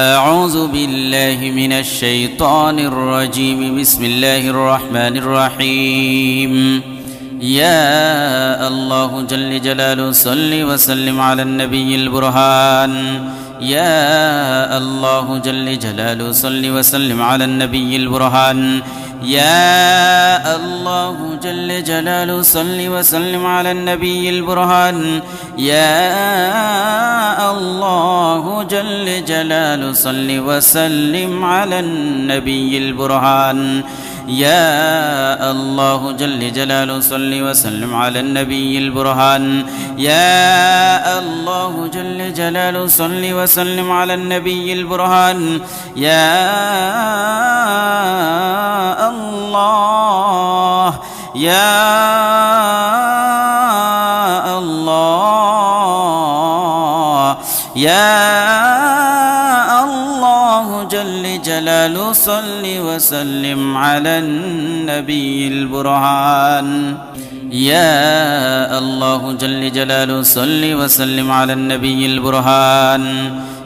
أعوذ بالله من الشيطان الرجيم. بسم الله الرحمن الرحيم. يا الله جل جلاله صل وسلم على النبي البرهان. يا الله جل جلاله صل وسلم على النبي البرهان. يا الله جل جلاله صل وسلم على النبي البرهان. يا الله جل جلاله صل وسلم على النبي البرهان. يا الله جل جلاله صل وسلم على النبي البرهان. يا الله جل جلاله صل وسلم على النبي البرهان. يا الله يا الله يا الله جل جلاله صل وسلم على النبي البرهان. يا الله جل جلاله صل وسلم على النبي البرهان.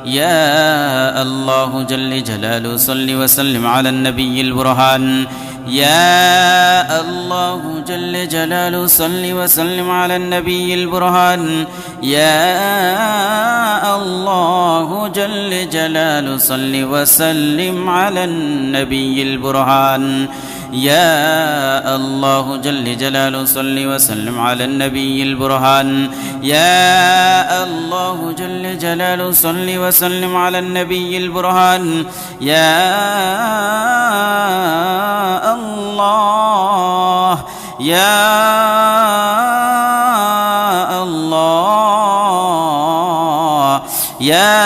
يا الله جل جلاله صل وسلم على النبي البرهان. يا الله جل جلاله صل وسلم على النبي البرهان. يا الله جل جلاله صل وسلم على النبي البرهان. يا الله جل جلاله صل وسلم على النبي البرهان. يا الله جل جلاله صل وسلم على النبي البرهان. يا الله يا الله يا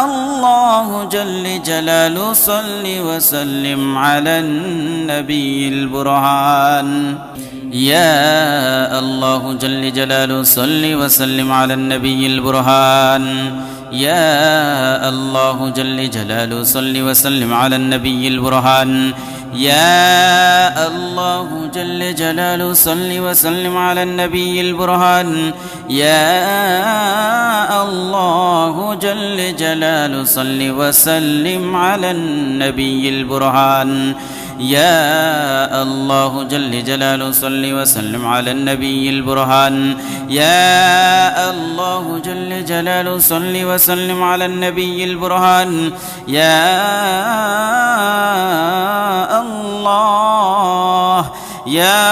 الله جل جلاله صل وسلم على النبي البرهان. يا الله جل جلاله صل وسلم على النبي البرهان. يا الله جل جلاله صل وسلم على النبي البرهان. يا الله جل جلاله صل وسلم على النبي البرهان. يا الله جل جلاله صل وسلم على النبي البرهان. يا الله جل جلاله صل وسلم على النبي البرهان. يا الله جل جلاله صل وسلم على النبي البرهان. يا الله يا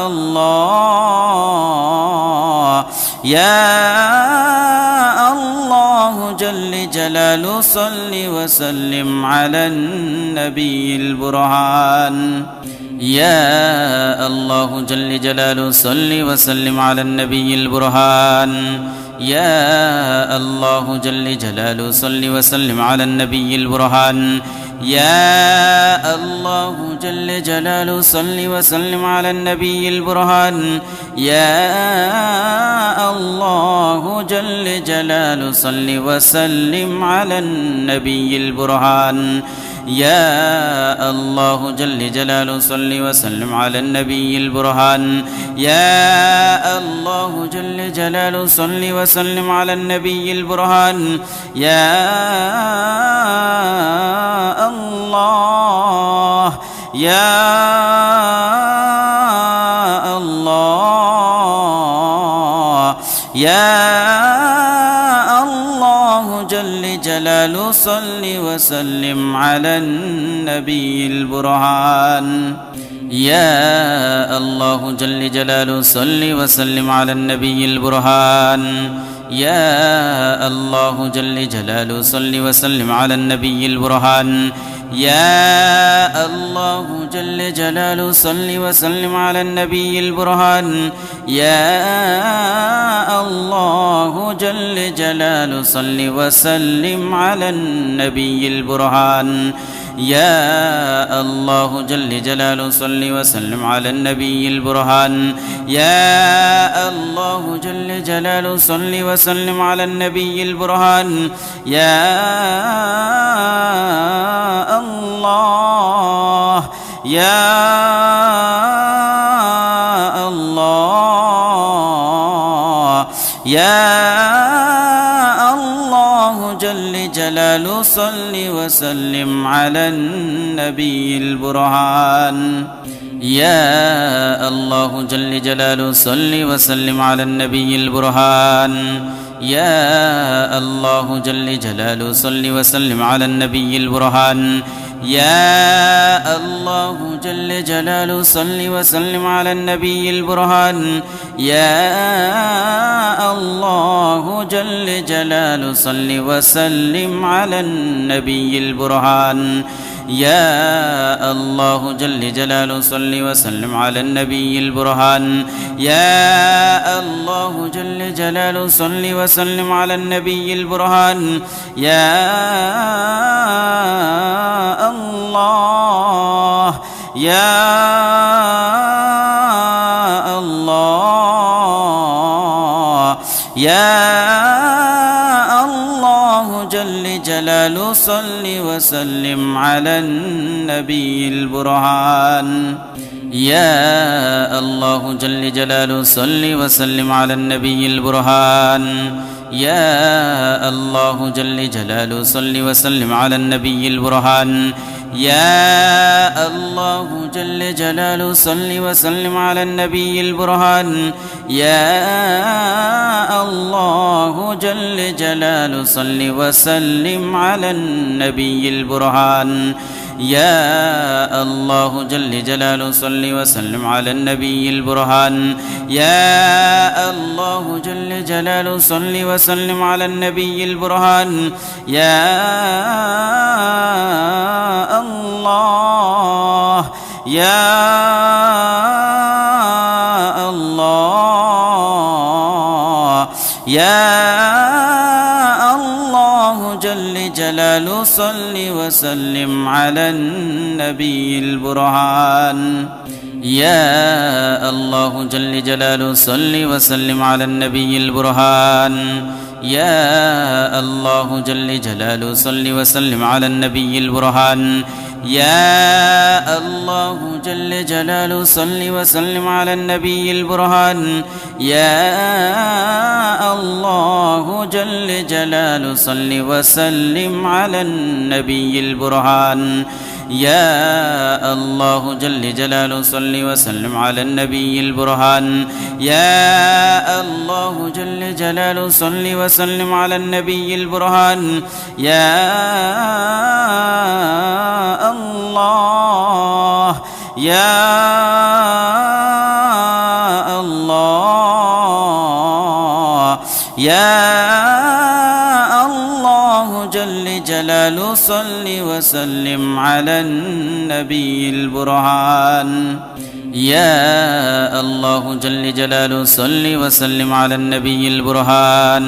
الله يا الله جل جلاله صل وسلم على النبي البرهان. يا الله جل جلاله صل وسلم على النبي البرهان. يا الله جل جلاله صل وسلم على النبي البرهان. يا الله جل جلاله صل وسلم على النبي البرهان. يا الله جل جلاله صل وسلم على النبي البرهان. يا الله جل جلاله صل وسلم على النبي البرهان. يا الله جل جلاله صل وسلم على النبي البرهان. يا الله يا الله يا الله جل جلاله صل وسلم على النبي البرهان. يا الله جل جلاله صل وسلم على النبي البرهان. يا الله جل جلاله صل وسلم على النبي البرهان. يا الله جل جلاله صل وسلم على النبي البرهان. يا الله جل جلاله صل وسلم على النبي البرهان. يا الله جل جلاله صل وسلم على النبي البرهان. يا الله جل جلاله صل وسلم على النبي البرهان. يا الله يا الله يا جل جلاله صل وسلم على النبي البرهان يا الله جل جلاله صل وسلم على النبي البرهان يا الله جل جلاله صل وسلم على النبي البرهان يا الله جل جلاله صل وسلم على النبي البرهان يا الله جل جلاله صل وسلم على النبي البرهان يا الله جل جلاله صل وسلم على النبي البرهان يا الله جل جلاله صل وسلم على النبي البرهان يا الله يا الله يا الله جل جلاله صل وسلم على النبي البرهان يا الله جل جلاله صل وسلم على النبي البرهان يا الله جل جلاله صل وسلم على النبي البرهان يا الله جل جلاله صل وسلم على النبي البرهان يا الله جل جلاله صل وسلم على النبي البرهان يا الله جل جلاله صل وسلم على النبي البرهان يا الله جل جلاله صل وسلم على النبي البرهان يا الله يا الله يا الله جل جلاله صل وسلم على النبي البرهان يا الله جل جلاله صل وسلم على النبي البرهان يا الله جل جلاله صل وسلم على النبي البرهان يا الله جل جلاله صل وسلم على النبي البرهان يا الله جل جلاله صل وسلم على النبي البرهان يا الله جل جلاله صل وسلم على النبي البرهان يا الله جل جلاله صل وسلم على النبي البرهان يا الله يا الله يا الله جل جلاله صل وسلم على النبي البرهان يا الله جل جلاله صل وسلم على النبي البرهان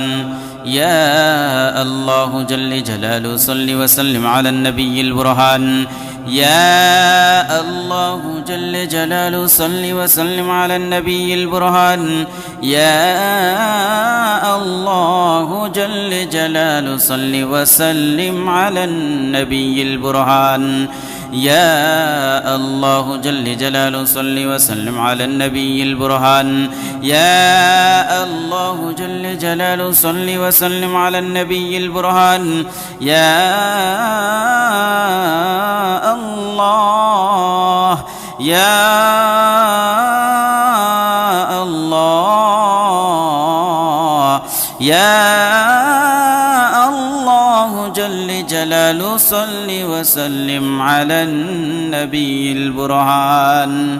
يا الله جل جلاله صل وسلم على النبي البرهان يا الله جل جلاله صل وسلم على النبي البرهان يا الله جل جلاله صل وسلم على النبي البرهان يا الله جل جلاله صل وسلم على النبي البرهان يا الله جل جلاله صل وسلم على النبي البرهان يا الله يا الله يا الله جل جلاله صل وسلم على النبي البرهان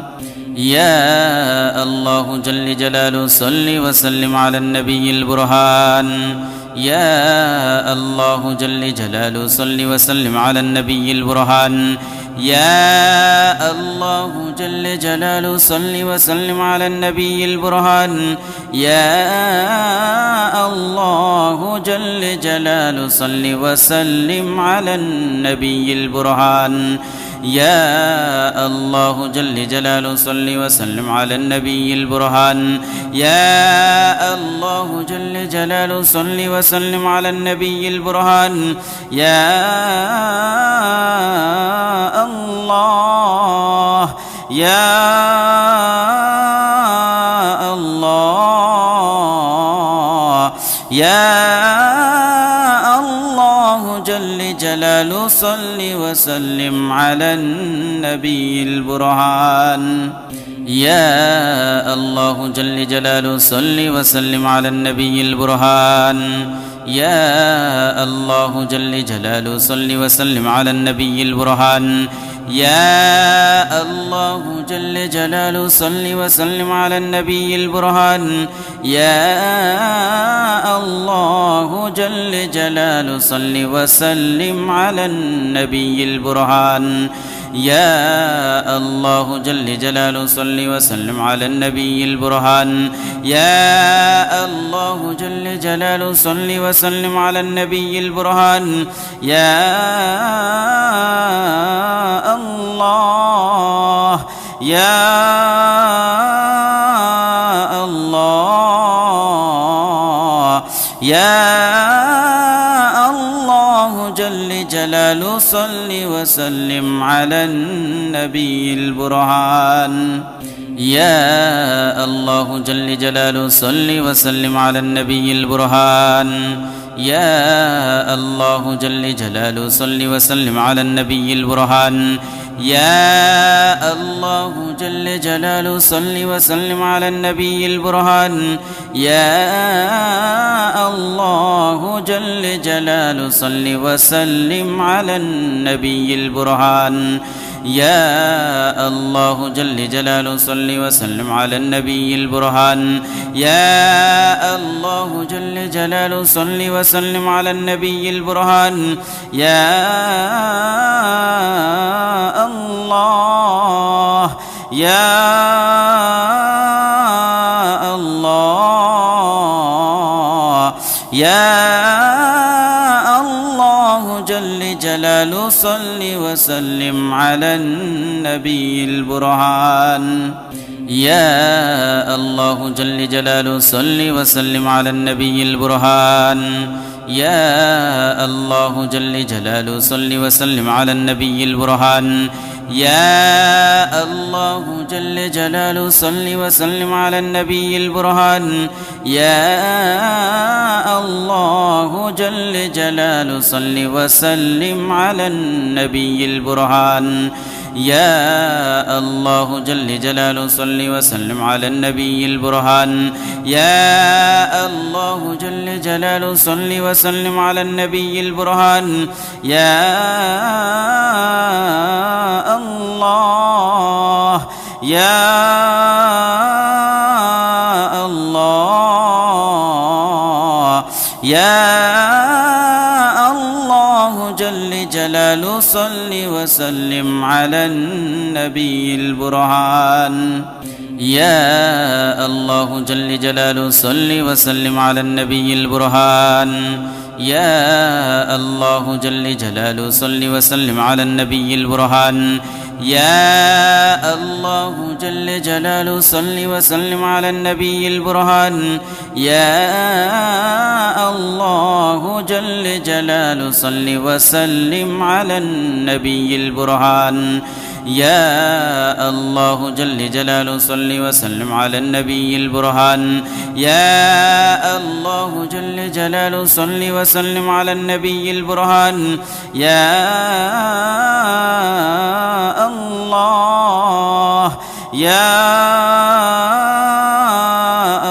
يا الله جل جلاله صل وسلم على النبي البرهان يا الله جل جلاله صل وسلم على النبي البرهان يا الله جل جلاله صل وسلم على النبي البرهان يا الله جل جلاله صل وسلم على النبي البرهان يا الله جل جلاله صل وسلم على النبي البرهان يا الله جل جلاله صل وسلم على النبي البرهان يا الله يا الله يا الله جل جلاله صل وسلم على النبي البرهان يا الله جل جلاله صل وسلم على النبي البرهان يا الله جل جلاله صل وسلم على النبي البرهان يا الله جل جلاله صل وسلم على النبي البرهان يا الله جل جلاله صل وسلم على النبي البرهان يا الله جل جلاله صل وسلم على النبي البرهان يا الله جل جلاله صل وسلم على النبي البرهان يا الله يا الله يا الله جل جلاله صل وسلم على النبي البرهان يا الله جل جلاله صل وسلم على النبي البرهان يا الله جل جلاله صل وسلم على النبي البرهان يا الله جل جلاله صل وسلم على النبي البرهان يا الله جل جلاله صل وسلم على النبي البرهان يا الله جل جلاله صل وسلم على النبي البرهان يا الله جل جلاله صل وسلم على النبي البرهان يا الله يا الله يا الله جل جلاله صل وسلم على النبي البرهان يا الله جل جلاله صل وسلم على النبي البرهان يا الله جل جلاله صل وسلم على النبي البرهان يا الله جل جلاله صل وسلم على النبي البرهان يا الله جل جلاله صل وسلم على النبي البرهان يا الله جل جلاله صل وسلم على النبي البرهان يا الله جل جلاله صل وسلم على النبي البرهان يا الله يا الله يا الله جل جلاله صل وسلم على النبي البرهان يا الله جل جلاله صل وسلم على النبي البرهان يا الله جل جلاله صل وسلم على النبي البرهان يا الله جل جلاله صل وسلم على النبي البرهان يا الله جل جلاله صل وسلم على النبي البرهان يا الله جل جلاله صل وسلم على النبي البرهان يا الله جل جلاله صل وسلم على النبي البرهان يا الله يا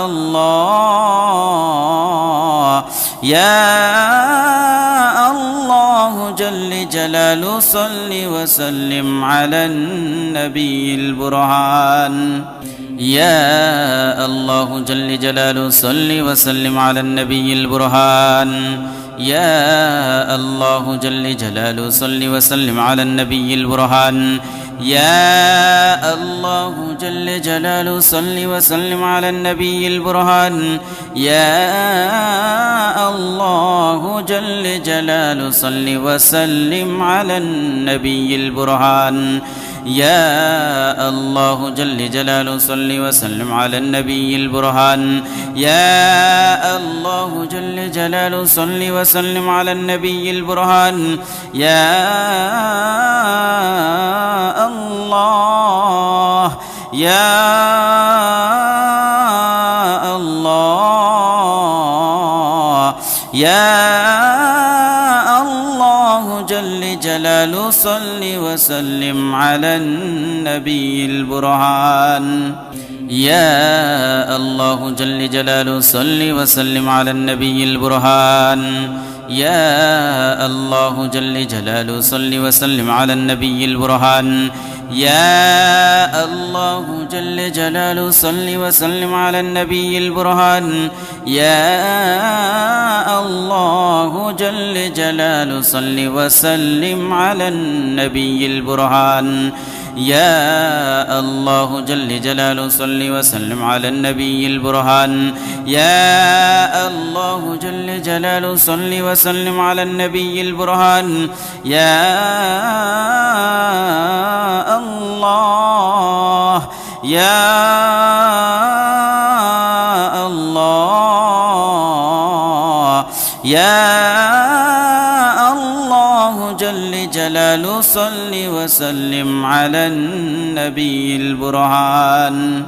الله يا الله جل جلاله صل وسلم على النبي البرهان يا الله جل جلاله صل وسلم على النبي البرهان يا الله جل جلاله صل وسلم على النبي البرهان يا الله جل جلاله صل وسلم على النبي البرهان يا الله جل جلاله صل وسلم على النبي البرهان يا الله جل جلاله صل وسلم على النبي البرهان يا الله جل جلاله صل وسلم على النبي البرهان يا الله يا الله يا الله جل جلاله صل وسلم على النبي البرهان يا الله جل جلاله صل وسلم على النبي البرهان يا الله جل جلاله صل وسلم على النبي البرهان يا الله جل جلاله صل وسلم على النبي البرهان يا الله جل جلاله صل وسلم على النبي البرهان يا الله جل جلاله صل وسلم على النبي البرهان يا الله جل جلاله صل وسلم على النبي البرهان يا الله يا الله يا الله جل جلاله صل وسلم على النبي البرهان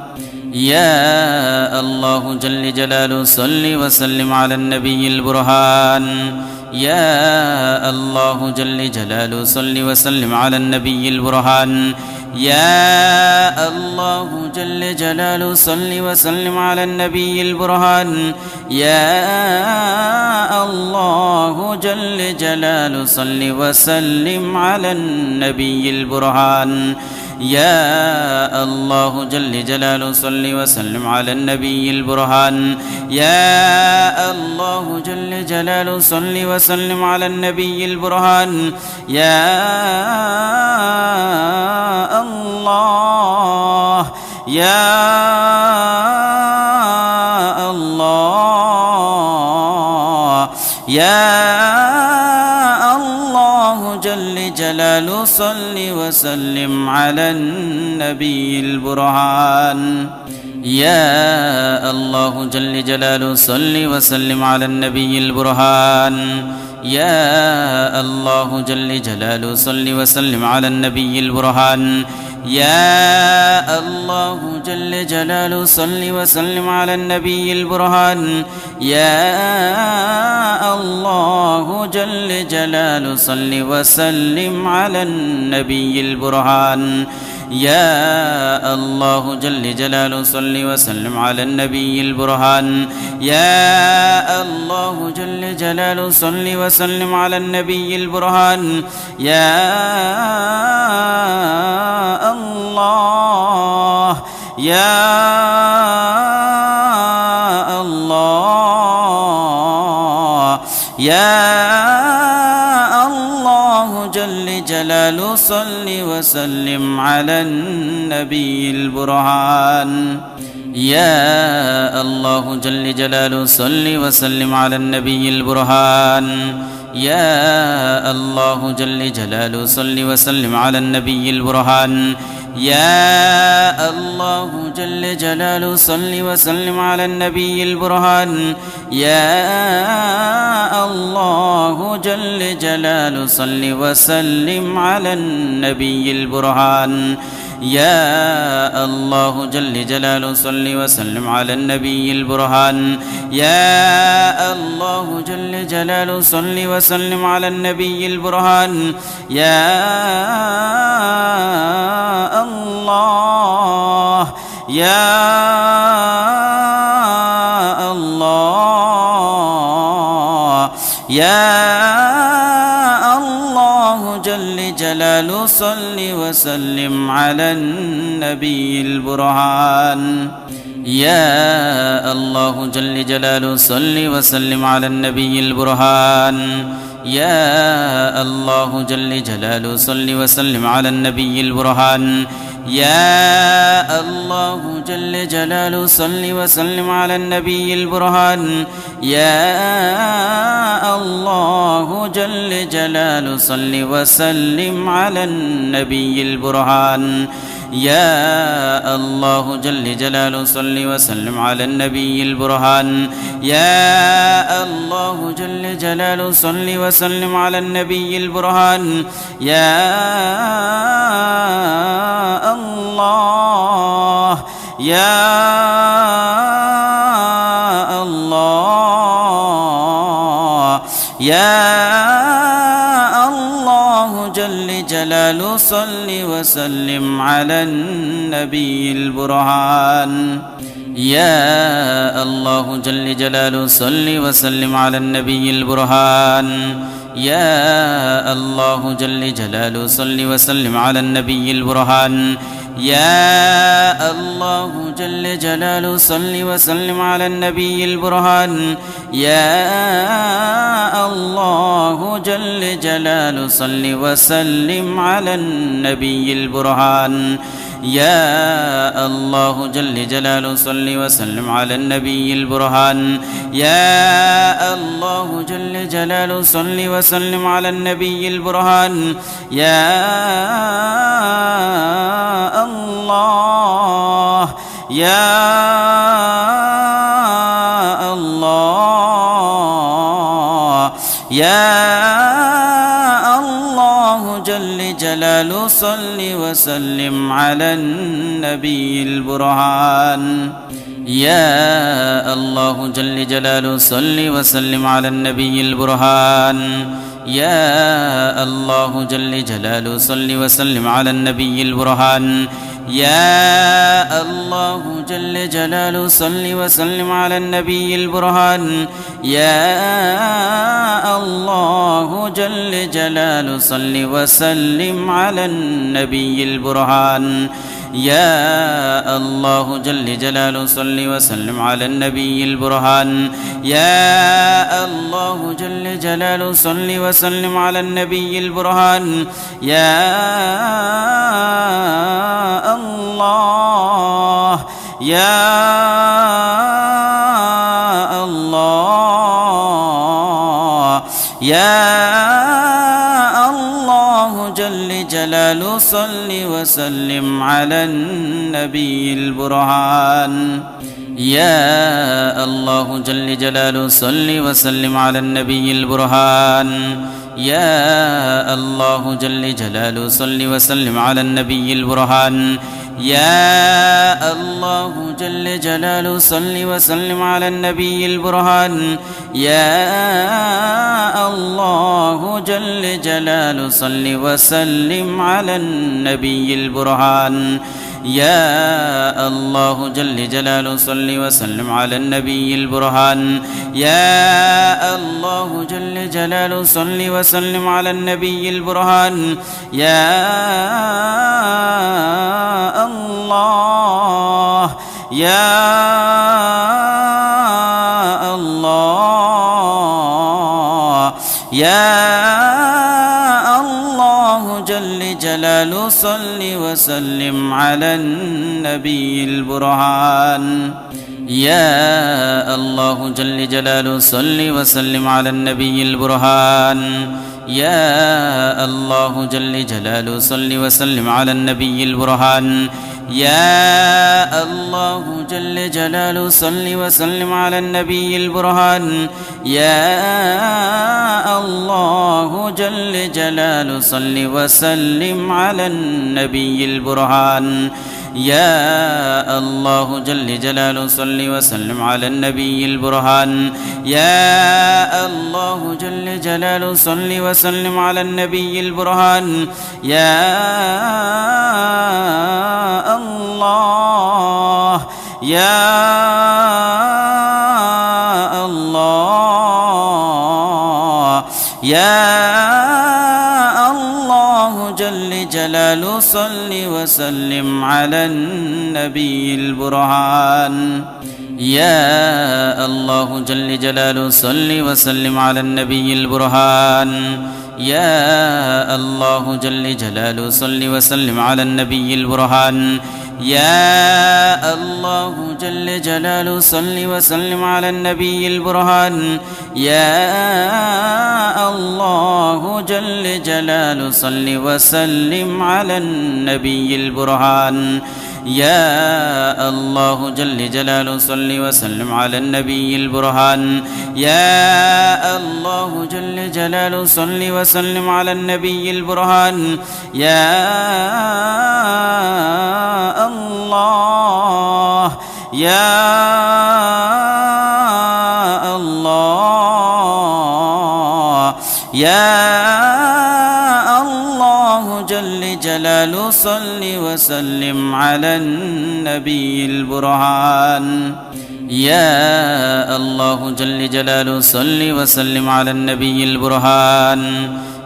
يا الله جل جلاله صل وسلم على النبي البرهان يا الله جل جلاله صل وسلم على النبي البرهان يا الله جل جلاله صل وسلم على النبي البرهان يا الله جل جلاله صل وسلم على النبي البرهان يا الله جل جلاله صل وسلم على النبي البرهان يا الله جل جلاله صل وسلم على النبي البرهان يا الله يا الله يا الله جل جلاله صل وسلم على النبي البرهان يا الله جل جلاله صل وسلم على النبي البرهان يا الله جل جلاله صل وسلم على النبي البرهان يا الله جل جلاله صل وسلم على النبي البرهان يا الله جل جلاله صل وسلم على النبي البرهان يا الله جل جلاله صل وسلم على النبي البرهان يا الله جل جلاله صل وسلم على النبي البرهان يا الله يا الله يا الله جل جلاله صل وسلم على النبي البرهان يا الله جل جلاله صل وسلم على النبي البرهان يا الله جل جلاله صل وسلم على النبي البرهان يا الله جل جلاله صل وسلم على النبي البرهان يا الله جل جلاله صل وسلم على النبي البرهان يا الله جل جلاله صل وسلم على النبي البرهان يا الله جل جلاله صل وسلم على النبي البرهان يا الله يا الله يا الله جل جلاله صل وسلم على النبي البرهان يا الله جل جلاله صل وسلم على النبي البرهان يا الله جل جلاله صل وسلم على النبي البرهان يا الله جل جلاله صل وسلم على النبي البرهان يا الله جل جلاله صل وسلم على النبي البرهان يا الله جل جلاله صل وسلم على النبي البرهان يا الله جل جلاله صل وسلم على النبي البرهان يا الله يا الله يا الله الله جل جلاله صل وسلم على النبي البرهان يا الله جل جلاله صل وسلم على النبي البرهان يا الله جل جلاله صل وسلم على النبي البرهان يا الله جل جلاله صل وسلم على النبي البرهان يا الله جل جلاله صل وسلم على النبي البرهان يا الله جل جلاله صل وسلم على النبي البرهان يا الله جل جلاله صل وسلم على النبي البرهان يا الله يا الله يا الله جل جلاله صل وسلم على النبي البرهان يا الله جل جلاله صل وسلم على النبي البرهان يا الله جل جلاله صل وسلم على النبي البرهان يا الله جل جلاله صل وسلم على النبي البرهان يا الله جل جلاله صل وسلم على النبي البرهان يا الله جل جلاله صل وسلم على النبي البرهان يا الله جل جلاله صل وسلم على النبي البرهان يا الله يا الله يا الله جل جلاله صل وسلم على النبي البرهان يا الله جل جلاله صل وسلم على النبي البرهان يا الله جل جلاله صل وسلم على النبي البرهان يا الله جل جلاله صل وسلم على النبي البرهان يا الله جل جلاله صل وسلم على النبي البرهان يا الله جل جلاله صل وسلم على النبي البرهان يا الله جل جلاله صل وسلم على النبي البرهان يا الله يا الله يا الله جل جلاله صل وسلم على النبي البرهان يا الله جل جلاله صل وسلم على النبي البرهان يا الله جل جلاله صل وسلم على النبي البرهان يا الله جل جلاله صل وسلم على النبي البرهان يا الله جل جلاله صل وسلم على النبي البرهان يا الله جل جلاله صل وسلم على النبي البرهان يا الله جل جلاله صل وسلم على النبي البرهان يا الله يا الله يا الله جل جلاله صل وسلم على النبي البرهان يا الله جل جلاله صل وسلم على النبي البرهان يا الله جل جلاله صل وسلم على النبي البرهان يا الله جل جلاله صل وسلم على النبي البرهان يا الله جل جلاله صل وسلم على النبي البرهان يا الله جل جلاله صل وسلم على النبي البرهان يا الله جل جلاله صل وسلم على النبي البرهان يا الله يا الله يا الله جل جلاله صل وسلم على النبي البرهان يا الله جل جلاله صل وسلم على النبي البرهان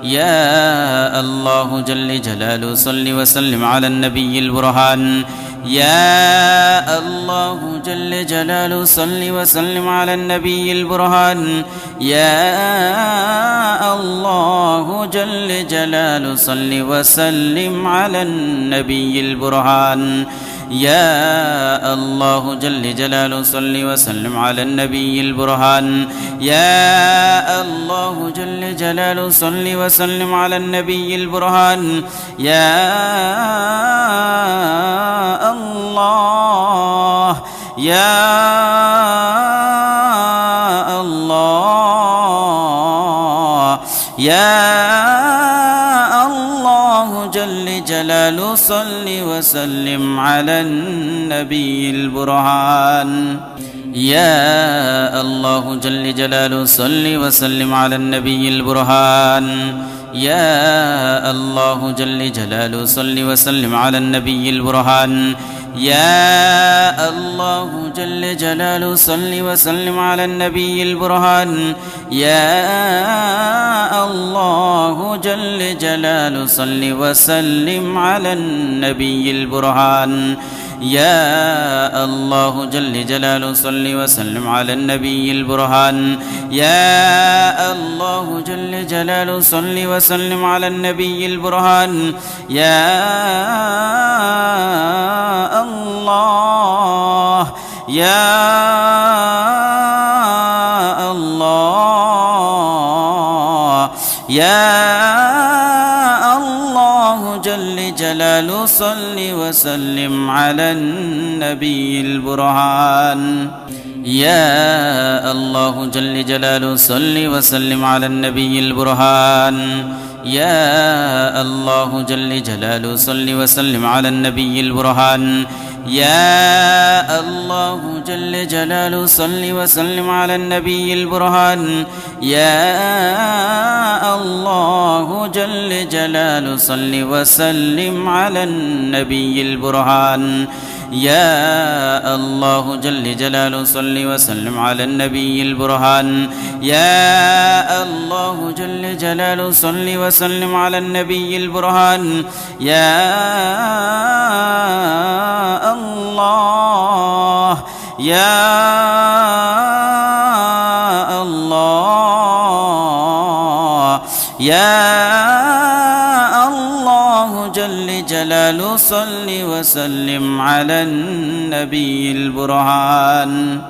يا الله جل جلاله صل وسلم على النبي البرهان يا الله جل جلاله صل وسلم على النبي البرهان يا الله جل جلاله صل وسلم على النبي البرهان يا الله جل جلاله صل وسلم على النبي البرهان يا الله جل جلاله صل وسلم على النبي البرهان يا الله يا الله يا الله جل جلاله صل وسلم على النبي البرهان يا الله جل جلاله صل وسلم على النبي البرهان يا الله جل جلاله صل وسلم على النبي البرهان يا الله جل جلاله صل وسلم على النبي البرهان يا الله جل جلاله صل وسلم على النبي البرهان يا الله جل جلاله صل وسلم على النبي البرهان يا الله جل جلاله صل وسلم على النبي البرهان يا الله يا الله يا الله جل جلاله صل وسلم على النبي البرهان يا الله جل جلاله صل وسلم على النبي البرهان يا الله جل جلاله صل وسلم على النبي البرهان يا الله جل جلاله صل وسلم على النبي البرهان يا الله جل جلاله صل وسلم على النبي البرهان يا الله جل جلاله صل وسلم على النبي البرهان يا الله جل جلاله صل وسلم على النبي البرهان يا الله يا الله يا الله جل جلاله صل وسلم على النبي البرهان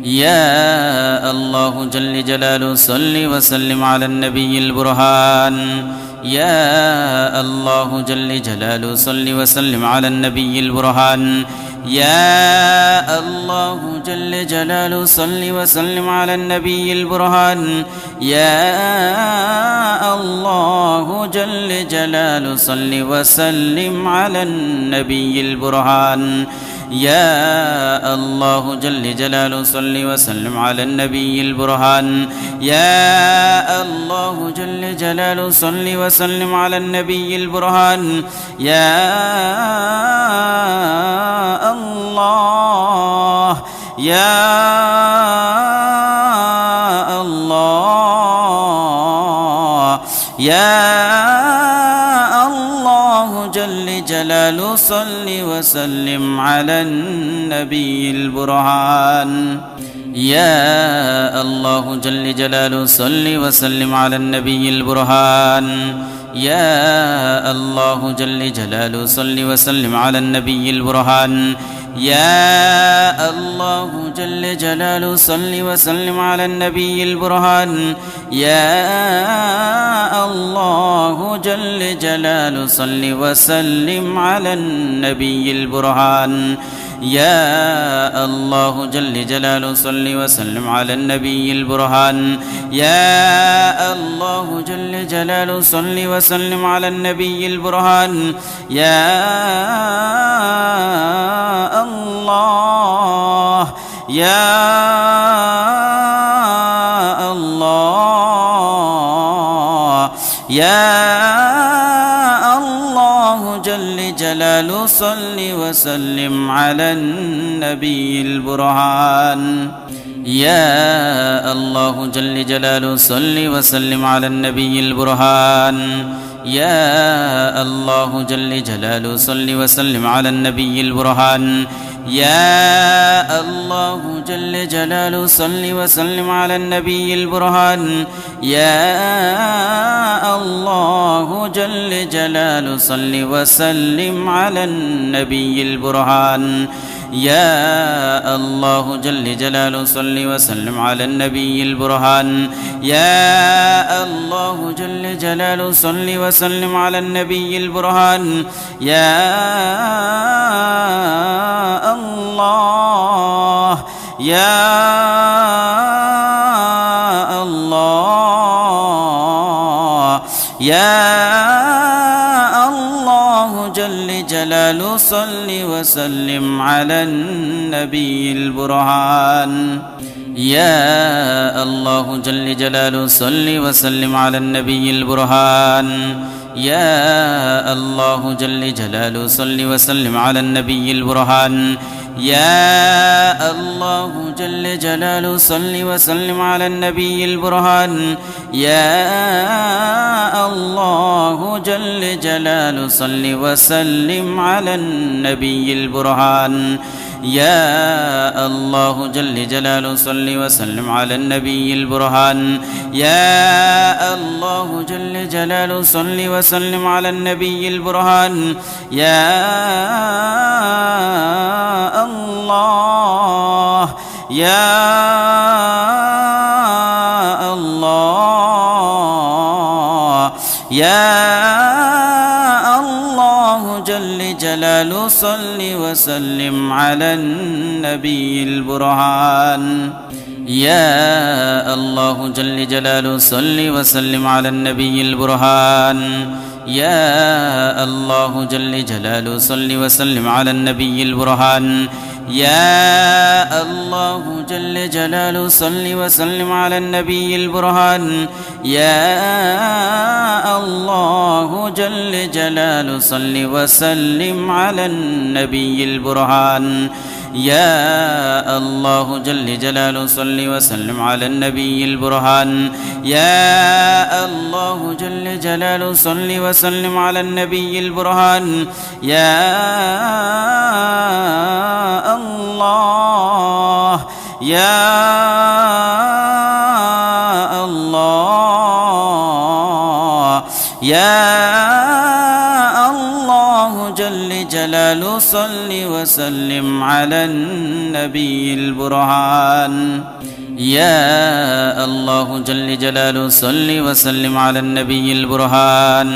يا الله جل جلاله صل وسلم على النبي البرهان يا الله جل جلاله صل وسلم على النبي البرهان يا الله جل جلاله صل وسلم على النبي البرهان يا الله جل جلاله صل وسلم على النبي البرهان يا الله جل جلاله صل وسلم على النبي البرهان يا الله جل جلاله صل وسلم على النبي البرهان يا الله يا الله يا الله جل جلاله صل وسلم على النبي البرهان يا الله جل جلاله صل وسلم على النبي البرهان يا الله جل جلاله صل وسلم على النبي البرهان يا الله جل جلاله صل وسلم على النبي البرهان يا الله جل جلاله صل وسلم على النبي البرهان يا الله جل جلاله صل وسلم على النبي البرهان يا الله جل جلاله صل وسلم على النبي البرهان يا الله يا الله يا الله جلال صل وسلم على النبي البرهان يا الله جل جلاله صل وسلم على النبي البرهان يا الله جل جلاله صل وسلم على النبي البرهان يا الله جل جلاله صل وسلم على النبي البرهان يا الله جل جلاله صل وسلم على النبي البرهان يا الله جل جلاله صل وسلم على النبي البرهان يا الله جل جلاله صل وسلم على النبي البرهان يا الله يا الله يا الله جل جلاله صل وسلم على النبي البرهان يا الله جل جلاله صل وسلم على النبي البرهان يا الله جل جلاله صل وسلم على النبي البرهان يا الله جل جلاله صل وسلم على النبي البرهان يا الله جل جلاله صل وسلم على النبي البرهان يا الله جل جلاله صل وسلم على النبي البرهان يا الله جل جلاله صل وسلم على النبي البرهان يا الله يا الله يا الله جل جلاله صل وسلم على النبي البرهان يا الله جل جلاله صل وسلم على النبي البرهان يا الله جل جلاله صل وسلم على النبي البرهان يا الله جل جلاله صل وسلم على النبي البرهان يا الله جل جلاله صل وسلم على النبي البرهان يا الله جل جلاله صل وسلم على النبي البرهان يا الله جل جلاله صل وسلم على النبي البرهان يا الله يا الله يا الله جل جلاله صل وسلم على النبي البرهان يا الله جل جلاله صل وسلم على النبي البرهان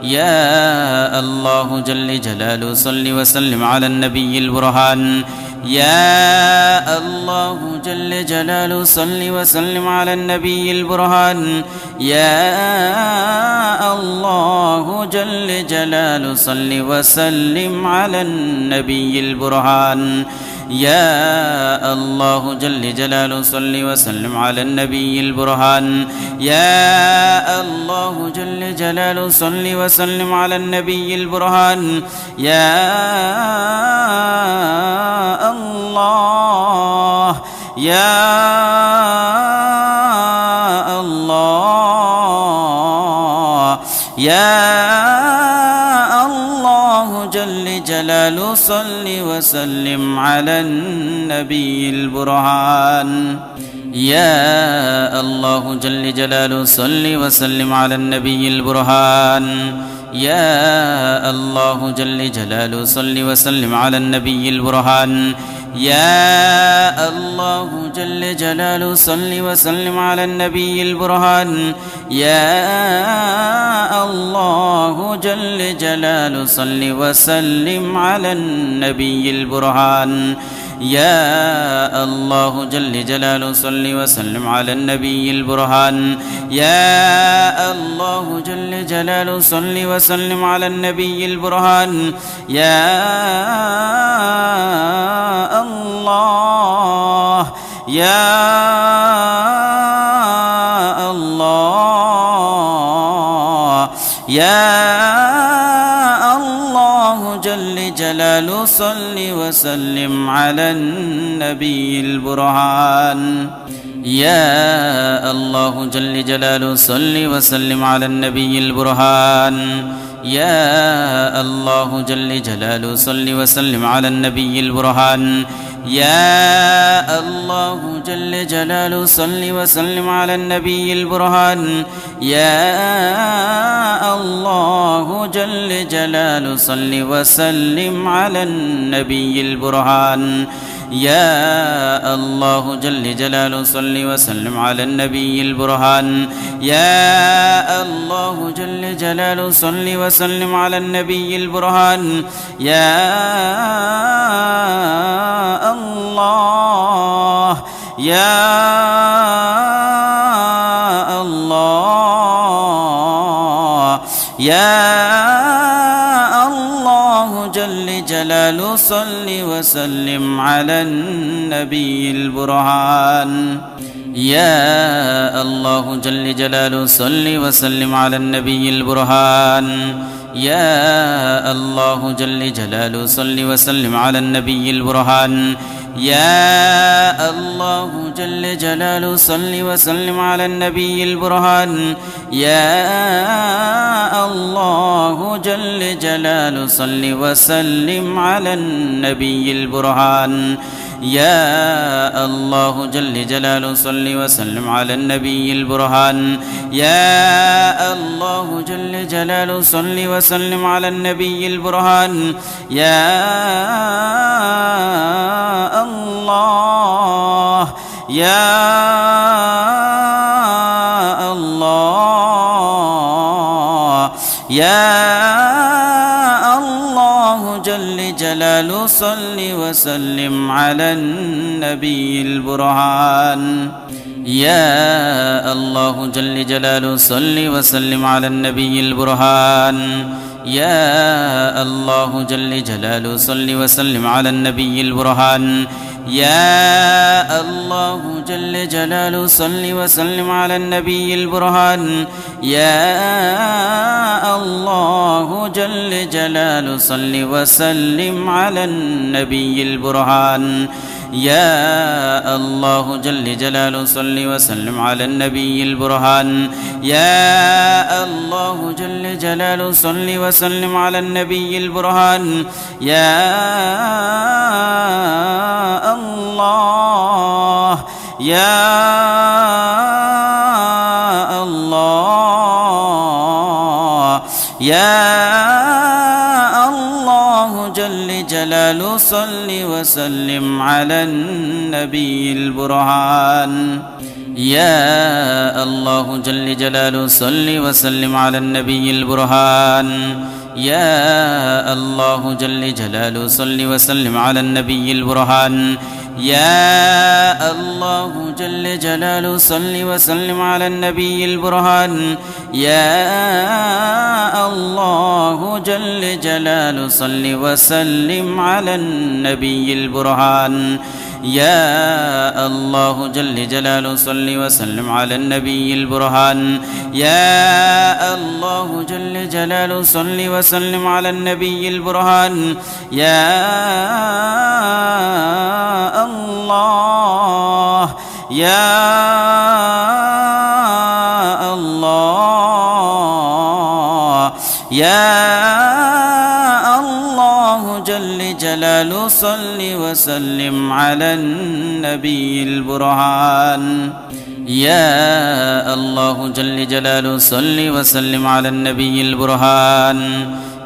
يا الله جل جلاله صل وسلم على النبي البرهان يا الله جل جلاله صل وسلم على النبي البرهان يا الله جل جلاله صل وسلم على النبي البرهان يا الله جل جلاله صل وسلم على النبي البرهان يا الله جل جلاله صل وسلم على النبي البرهان يا الله يا الله يا الله جل جلاله صل وسلم على النبي البرهان يا الله جل جلاله صل وسلم على النبي البرهان يا الله جل جلاله صل وسلم على النبي البرهان يا الله جل جلاله صل وسلم على النبي البرهان يا الله جل جلاله صل وسلم على النبي البرهان يا الله جل جلاله صل وسلم على النبي البرهان يا الله جل جلاله صل وسلم على النبي البرهان يا الله يا الله يا الله جل جلاله صل وسلم على النبي البرهان يا الله جل جلاله صل وسلم على النبي البرهان يا الله جل جلاله صل وسلم على النبي البرهان يا الله جل جلاله صل وسلم على النبي البرهان يا الله جل جلاله صل وسلم على النبي البرهان يا الله جل جلاله صل وسلم على النبي البرهان يا الله جل جلاله صل وسلم على النبي البرهان يا الله يا الله يا الله جل جلاله صل وسلم على النبي البرهان يا الله جل جلاله صل وسلم على النبي البرهان يا الله جل جلاله صل وسلم على النبي البرهان يا الله جل جلاله صل وسلم على النبي البرهان يا الله جل جلاله صل وسلم على النبي البرهان يا الله جل جلاله صل وسلم على النبي البرهان يا الله جل جلاله صل وسلم على النبي البرهان يا الله يا الله يا الله جل جلاله صل وسلم على النبي البرهان يا الله جل جلاله صل وسلم على النبي البرهان يا الله جل جلاله صل وسلم على النبي البرهان يا الله جل جلاله صل وسلم على النبي البرهان يا الله جل جلاله صل وسلم على النبي البرهان يا الله جل جلاله صل وسلم على النبي البرهان يا الله جل جلاله صل وسلم على النبي البرهان يا الله يا الله يا الله جل جلاله صل وسلم على النبي البرهان يا الله جل جلاله صل وسلم على النبي البرهان يا الله جل جلاله صل وسلم على النبي البرهان يا الله جل جلاله صل وسلم على النبي البرهان يا الله جل جلاله صل وسلم على النبي البرهان يا الله جل جلاله صل وسلم على النبي البرهان يا الله جل جلاله صل وسلم على النبي البرهان يا الله يا الله يا الله جل جلاله صل وسلم على النبي البرهان يا الله جل جلاله صل وسلم على النبي البرهان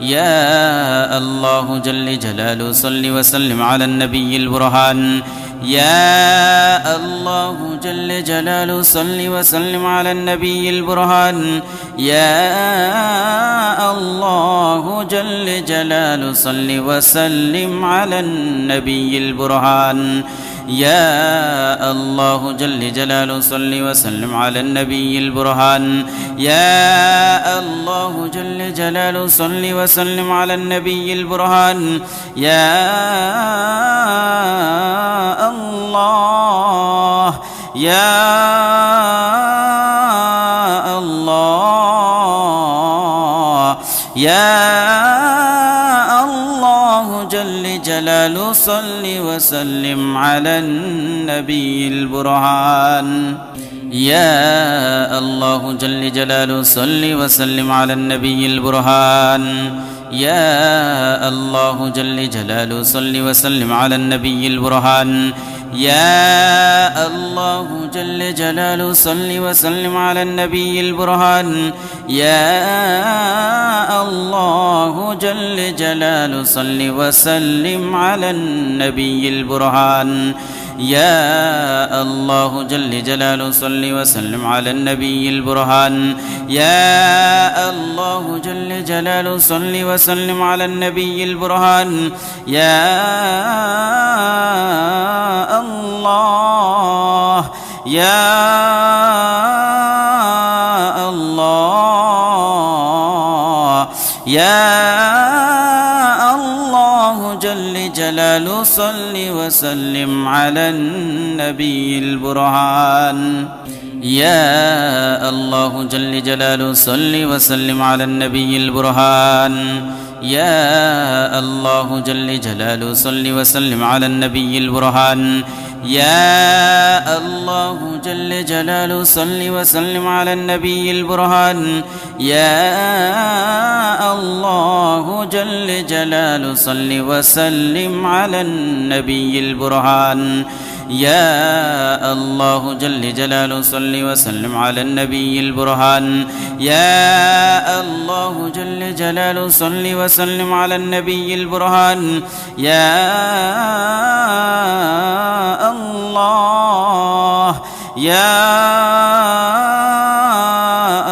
يا الله جل جلاله صل وسلم على النبي البرهان يا الله جل جلاله صل وسلم على النبي البرهان يا الله جل جلاله صل وسلم على النبي البرهان يا الله جل جلاله صل وسلم على النبي البرهان يا الله جل جلاله صل وسلم على النبي البرهان يا الله يا الله يا الله جلاله صل وسلم على النبي البرهان يا الله جل جلاله صل وسلم على النبي البرهان يا الله جل جلاله صل وسلم على النبي البرهان يا الله جل جلاله صل وسلم على النبي البرهان يا الله جل جلاله صل وسلم على النبي البرهان يا الله جل جلاله صل وسلم على النبي البرهان يا الله جل جلاله صل وسلم على النبي البرهان يا الله يا الله يا الله جل جلاله صل وسلم على النبي البرهان يا الله جل جلاله صل وسلم على النبي البرهان يا الله جل جلاله صل وسلم على النبي البرهان يا الله جل جلاله صل وسلم على النبي البرهان يا الله جل جلاله صل وسلم على النبي البرهان يا الله جل جلاله صل وسلم على النبي البرهان يا الله جل جلاله صل وسلم على النبي البرهان يا الله يا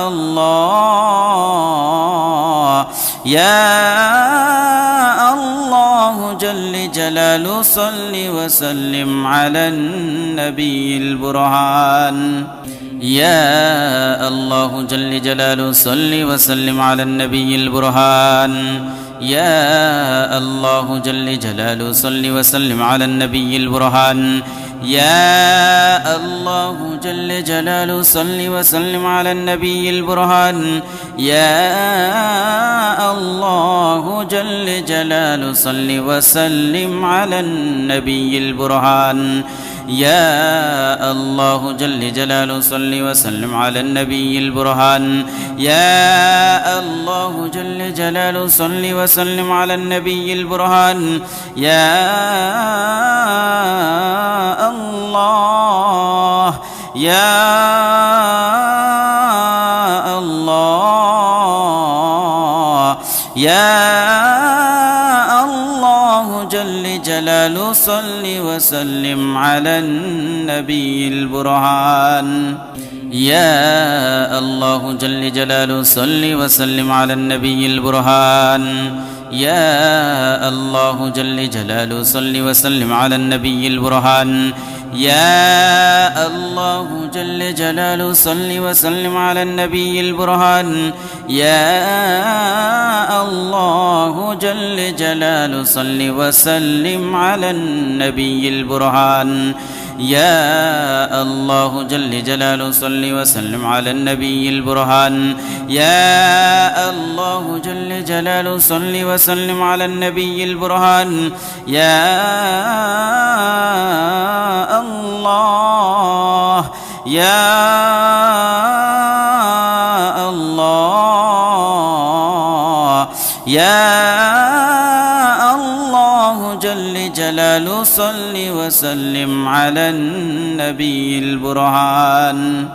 الله يا الله جل جلاله صل وسلم على النبي البرهان يا الله جل جلاله صل وسلم على النبي البرهان يا الله جل جلاله صل وسلم على النبي البرهان يا الله جل جلاله صل وسلم على النبي البرهان يا الله جل جلاله صل وسلم على النبي البرهان يا الله جل جلاله صل وسلم على النبي البرهان يا الله جل جلاله صل وسلم على النبي البرهان يا الله يا الله يا الله جل جلاله صل وسلم على النبي البرهان يا الله جل جلاله صل وسلم على النبي البرهان يا الله جل جلاله صل وسلم على النبي البرهان يا الله جل جلاله صل وسلم على النبي البرهان يا الله جل جلاله صل وسلم على النبي البرهان يا الله جل جلاله صل وسلم على النبي البرهان يا الله جل جلاله صل وسلم على النبي البرهان يا الله يا الله يا الله جل جلاله صل وسلم على النبي البرهان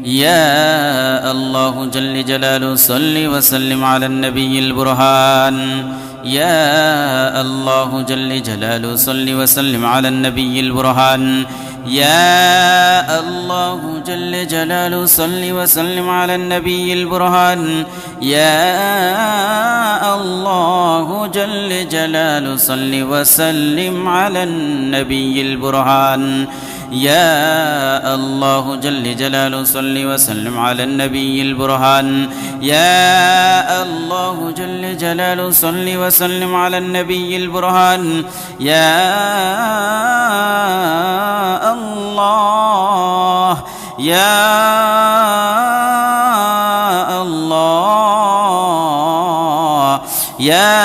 يا الله جل جلاله صل وسلم على النبي البرهان يا الله جل جلاله صل وسلم على النبي البرهان يا الله جل جلاله صل وسلم على النبي البرهان يا الله جل جلاله صل وسلم على النبي البرهان يا الله جل جلاله صل وسلم على النبي البرهان يا الله جل جلاله صل وسلم على النبي البرهان يا الله يا الله يا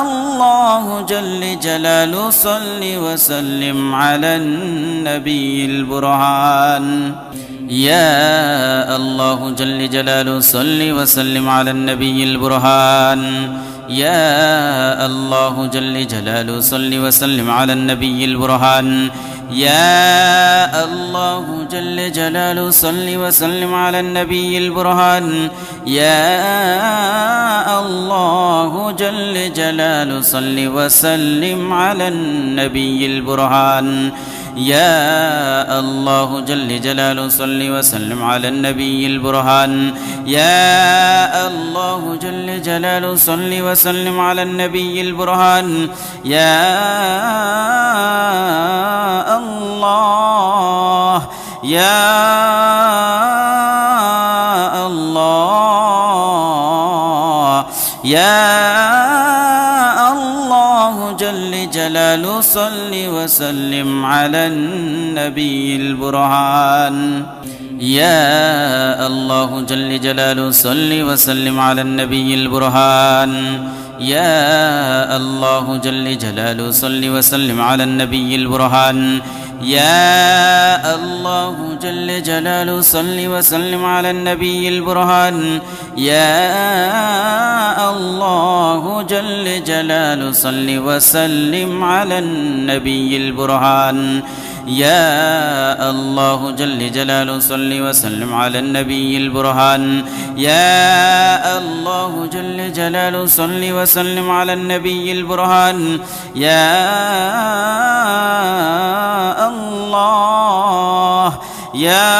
الله جلاله صل وسلم على النبي البرهان يا الله جل جلاله صل وسلم على النبي البرهان يا الله جل جلاله صل وسلم على النبي البرهان يا الله جل جلاله صل وسلم على النبي البرهان يا الله جل جلاله صل وسلم على النبي البرهان يا الله جل جلاله صل وسلم على النبي البرهان يا الله جل جلاله صل وسلم على النبي البرهان يا الله يا الله يا الله جل جلاله صل وسلم على النبي البرهان يا الله جل جلاله صل وسلم على النبي البرهان يا الله جل جلاله صل وسلم على النبي البرهان يا الله جل جلاله صل وسلم على النبي البرهان يا الله جل جلاله صل وسلم على النبي البرهان يا الله جل جلاله صل وسلم على النبي البرهان يا الله جل جلاله صل وسلم على النبي البرهان يا الله يا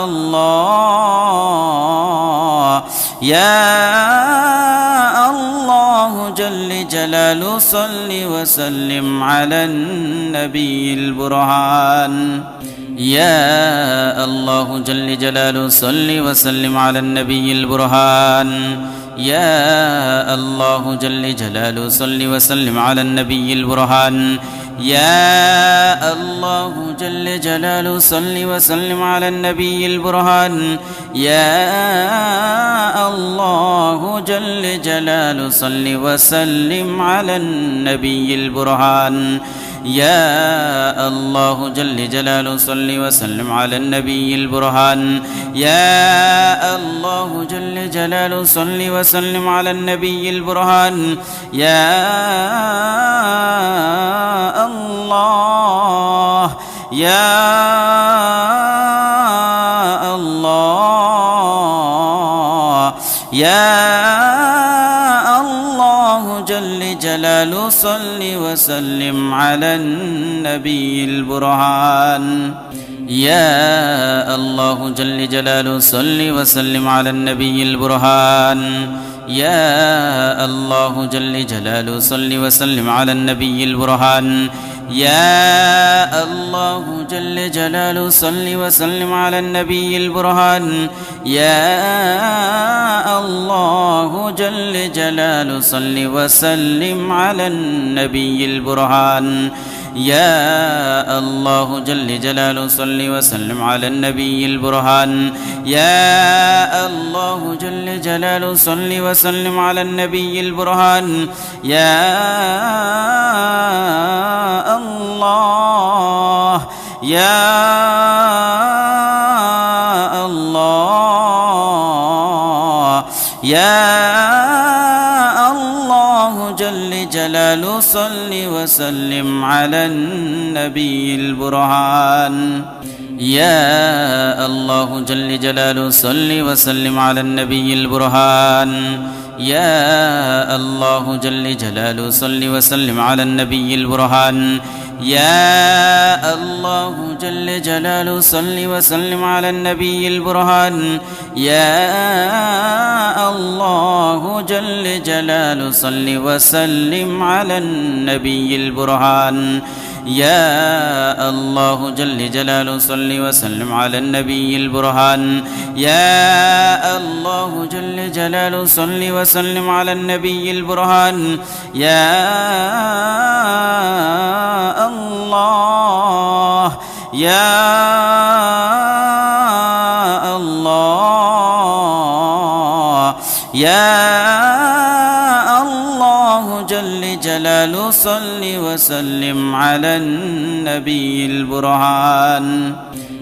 الله يا الله جل جلاله صل وسلم على النبي البرهان يا الله جل جلاله صل وسلم على النبي البرهان يا الله جل جلاله صل وسلم على النبي البرهان يا الله جل جلاله صل وسلم على النبي البرهان يا الله جل جلاله صل وسلم على النبي البرهان يا الله جل جلاله صل وسلم على النبي البرهان يا الله جل جلاله صل وسلم على النبي البرهان يا الله يا الله يا الله جل جلاله صل وسلم على النبي البرهان يا الله جل جلاله صل وسلم على النبي البرهان يا الله جل جلاله صل وسلم على النبي البرهان يا الله جل جلاله صل وسلم على النبي البرهان يا الله جل جلاله صل وسلم على النبي البرهان يا الله جل جلاله صل وسلم على النبي البرهان يا الله جل جلاله صل وسلم على النبي البرهان يا الله يا الله يا الله جل جلاله صل وسلم على النبي البرهان يا الله جل جلاله صل وسلم على النبي البرهان يا الله جل جلاله صل وسلم على النبي البرهان يا الله جل جلاله صل وسلم على النبي البرهان يا الله جل جلاله صل وسلم على النبي البرهان يا الله جل جلاله صل وسلم على النبي البرهان يا الله جل جلاله صل وسلم على النبي البرهان يا الله يا الله يا الله جل جلال صل وسلم على النبي البرهان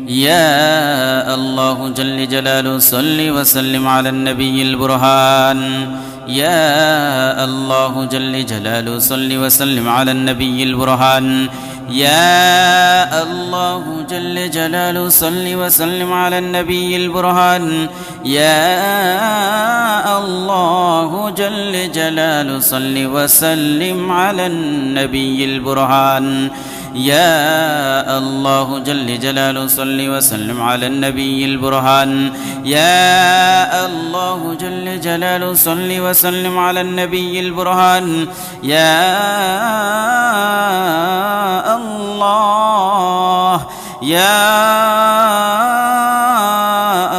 يا الله جل جلاله صل وسلم على النبي البرهان يا الله جل جلاله صل وسلم على النبي البرهان يا الله جل جلاله صل وسلم على النبي البرهان يا الله جل جلاله صل وسلم على النبي البرهان يا الله جل جلاله صل وسلم على النبي البرهان يا الله جل جلاله صل وسلم على النبي البرهان يا الله يا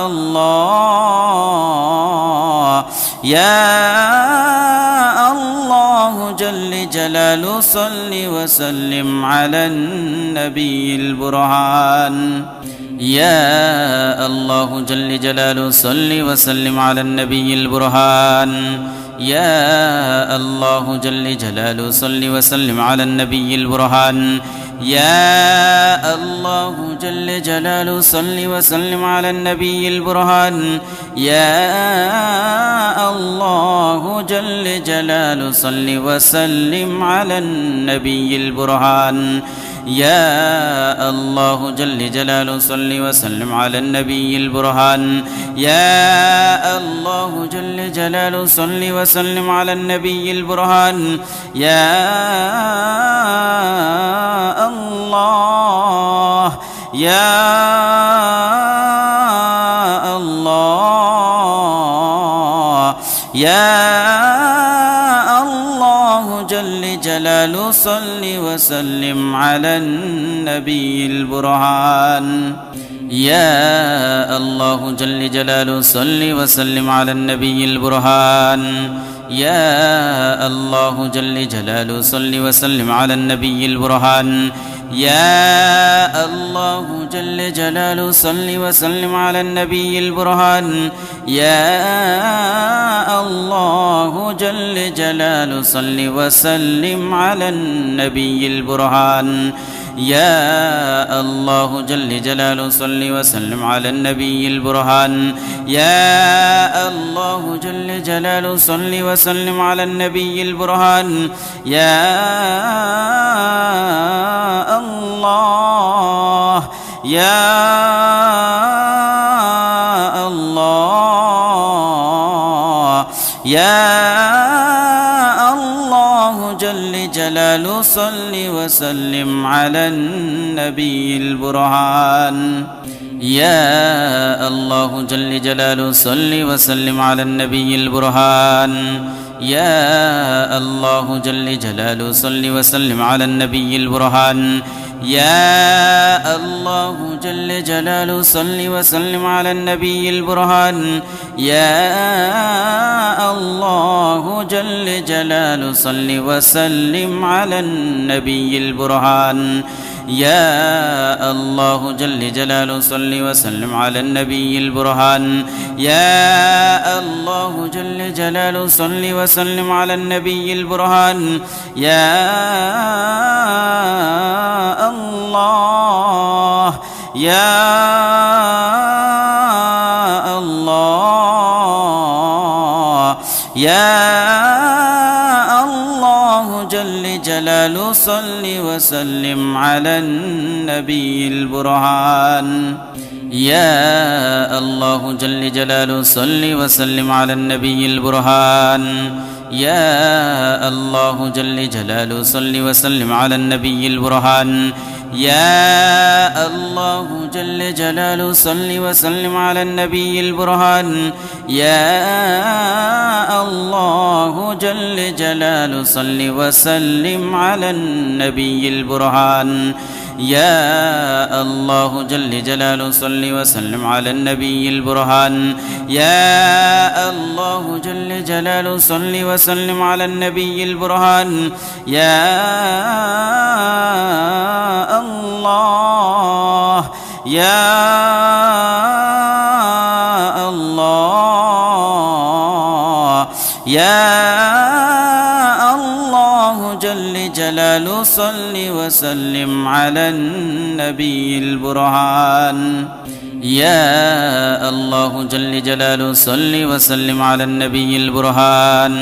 الله يا الله جل جلاله صل وسلم على النبي البرهان يا الله جل جلاله صل وسلم على النبي البرهان يا الله جل جلاله صل وسلم على النبي البرهان يا الله جل جلاله صل وسلم على النبي البرهان يا الله جل جلاله صل وسلم على النبي البرهان يا الله جل جلاله صل وسلم على النبي البرهان يا الله جل جلاله صل وسلم على النبي البرهان يا الله يا الله يا الله جل جلاله صل وسلم على النبي البرهان يا الله جل جلاله صل وسلم على النبي البرهان يا الله جل جلاله صل وسلم على النبي البرهان يا الله جل جلاله صل وسلم على النبي البرهان يا الله جل جلاله صل وسلم على النبي البرهان يا الله جل جلاله صل وسلم على النبي البرهان يا الله جل جلاله صل وسلم على النبي البرهان يا الله يا الله يا الله جل جلاله صل وسلم على النبي البرهان يا الله جل جلاله صل وسلم على النبي البرهان يا الله جل جلاله صل وسلم على النبي البرهان يا الله جل جلاله صل وسلم على النبي البرهان يا الله جل جلاله صل وسلم على النبي البرهان يا الله جل جلاله صل وسلم على النبي البرهان يا الله جل جلاله صل وسلم على النبي البرهان يا الله يا الله يا الله جل جلاله صل وسلم على النبي البرهان يا الله جل جلاله صل وسلم على النبي البرهان يا الله جل جلاله صل وسلم على النبي البرهان يا الله جل جلاله صل وسلم على النبي البرهان يا الله جل جلاله صل وسلم على النبي البرهان يا الله جل جلاله صل وسلم على النبي البرهان يا الله جل جلاله صل وسلم على النبي البرهان يا الله يا الله يا الله جلاله صل وسلم على النبي البرهان يا الله جل جلاله صل وسلم على النبي البرهان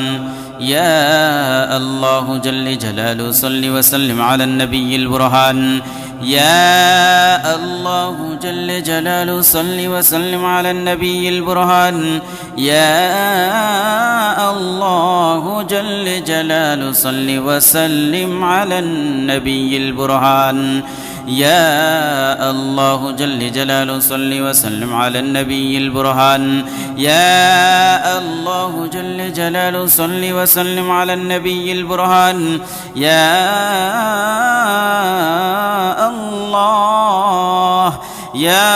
يا الله جل جلاله صل وسلم على النبي البرهان يا الله جل جلاله صل وسلم على النبي البرهان يا الله جل جلاله صل وسلم على النبي البرهان يا الله جل جلاله صل وسلم على النبي البرهان يا الله جل جلاله صل وسلم على النبي البرهان يا الله يا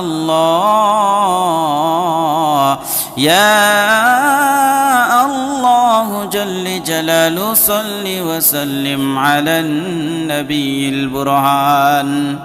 الله يا الله جل جلاله صل وسلم على النبي البرهان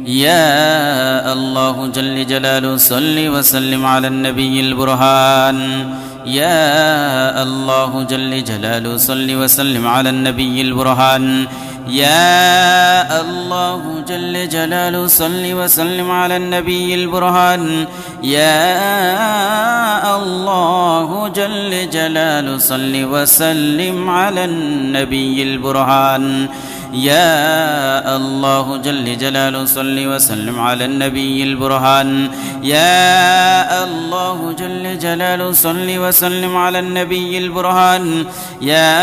يا الله جل جلاله صل وسلم على النبي البرهان يا الله جل جلاله صل وسلم على النبي البرهان يا الله جل جلاله صل وسلم على النبي البرهان يا الله جل جلاله صل وسلم على النبي البرهان يا الله جل جلاله صل وسلم على النبي البرهان يا الله جل جلاله صل وسلم على النبي البرهان يا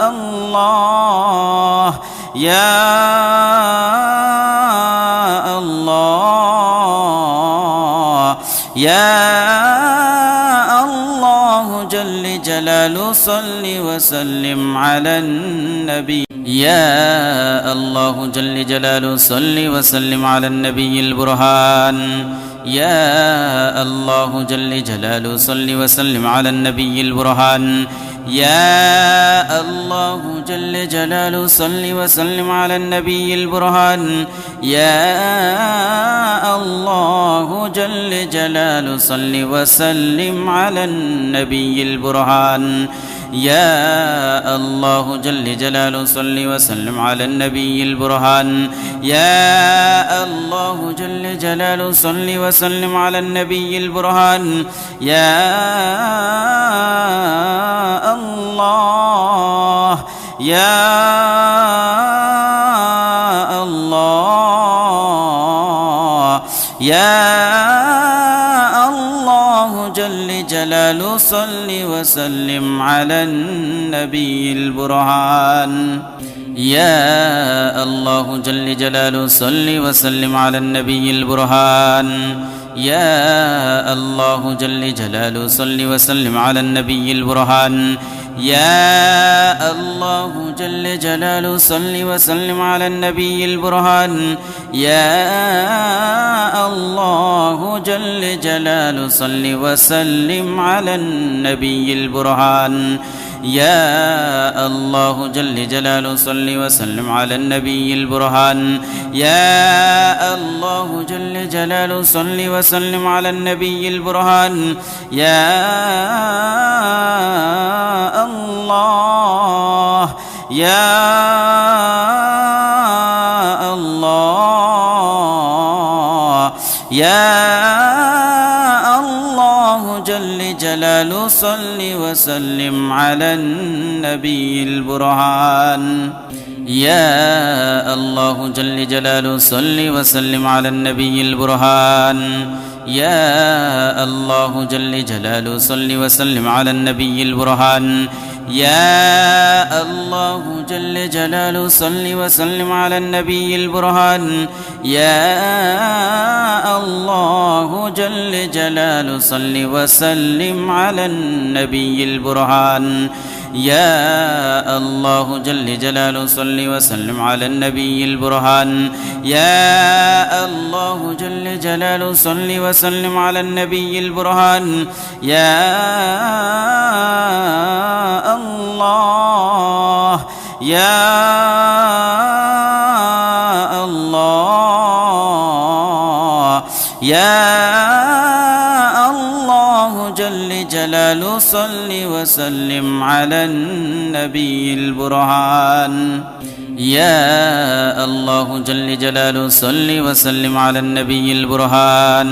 الله يا الله يا الله جل جلاله صل وسلم على النبي يا الله جل جلاله صل وسلم على النبي البرهان يا الله جل جلاله صل وسلم على النبي البرهان يا الله جل جلاله صل وسلم على النبي البرهان يا الله جل جلاله صل وسلم على النبي البرهان يا الله جل جلاله صل وسلم على النبي البرهان يا الله جل جلاله صل وسلم على النبي البرهان يا الله يا الله يا الله جل جلاله صل وسلم على النبي البرهان يا الله جل جلاله صل وسلم على النبي البرهان يا الله جل جلاله صل وسلم على النبي البرهان يا الله جل جلاله صل وسلم على النبي البرهان يا الله جل جلاله صل وسلم على النبي البرهان يا الله جل جلاله صل وسلم على النبي البرهان يا الله جل جلاله صل وسلم على النبي البرهان يا الله يا الله يا الله جل جلاله صل وسلم على النبي البرهان يا الله جل جلاله صل وسلم على النبي البرهان يا الله جل جلاله صل وسلم على النبي البرهان يا الله جل جلاله صل وسلم على النبي البرهان يا الله جل جلاله صل وسلم على النبي البرهان يا الله جل جلاله صل وسلم على النبي البرهان يا الله جل جلاله صل وسلم على النبي البرهان يا الله يا الله يا الله جل جلال صل وسلم على النبي البرهان يا الله جل جلاله صل وسلم على النبي البرهان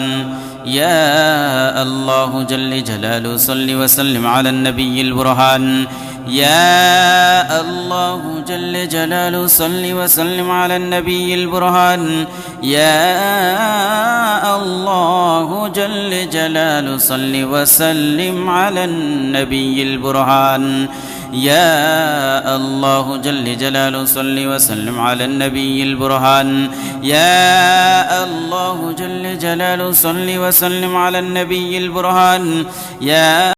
يا الله جل جلاله صل وسلم على النبي البرهان يا الله جل جلاله صل وسلم على النبي البرهان يا الله جل جلاله صل وسلم على النبي البرهان يا الله جل جلاله صل وسلم على النبي البرهان يا الله جل جلاله صل وسلم على النبي البرهان يا